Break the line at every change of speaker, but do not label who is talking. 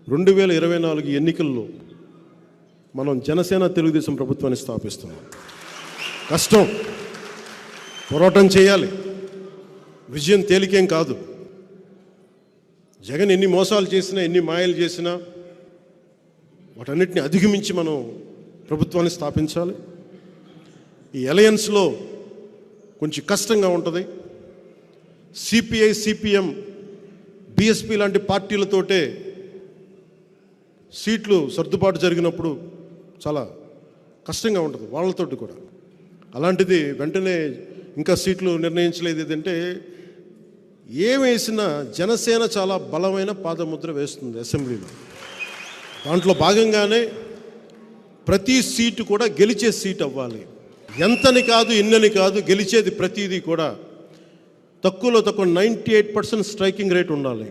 2024 ఎన్నికల్లో మనం జనసేన తెలుగుదేశం ప్రభుత్వాన్ని స్థాపిస్తున్నాం. కష్టం, పోరాటం చేయాలి. విజయం తేలికేం కాదు. జగన్ ఎన్ని మోసాలు చేసినా, ఎన్ని మాయలు చేసినా వాటన్నిటిని అధిగమించి మనం ప్రభుత్వాన్ని స్థాపించాలి. ఈ అలయన్స్లో కొంచెం కష్టంగా ఉంటుంది. సిపిఐ, సిపిఎం, బిఎస్పి లాంటి పార్టీలతోటే సీట్లు సర్దుబాటు జరిగినప్పుడు చాలా కష్టంగా ఉంటుంది వాళ్ళతోటి కూడా. అలాంటిది వెంటనే ఇంకా సీట్లు నిర్ణయించలేదు. ఏదంటే ఏమేసినా జనసేన చాలా బలమైన పాదముద్ర వేస్తుంది అసెంబ్లీలో. దాంట్లో భాగంగానే ప్రతి సీటు కూడా గెలిచే సీట్ అవ్వాలి. ఎంతని కాదు, ఎన్నని కాదు, గెలిచేది ప్రతిదీ కూడా తక్కువలో తక్కువ 98% స్ట్రైకింగ్ రేట్ ఉండాలి.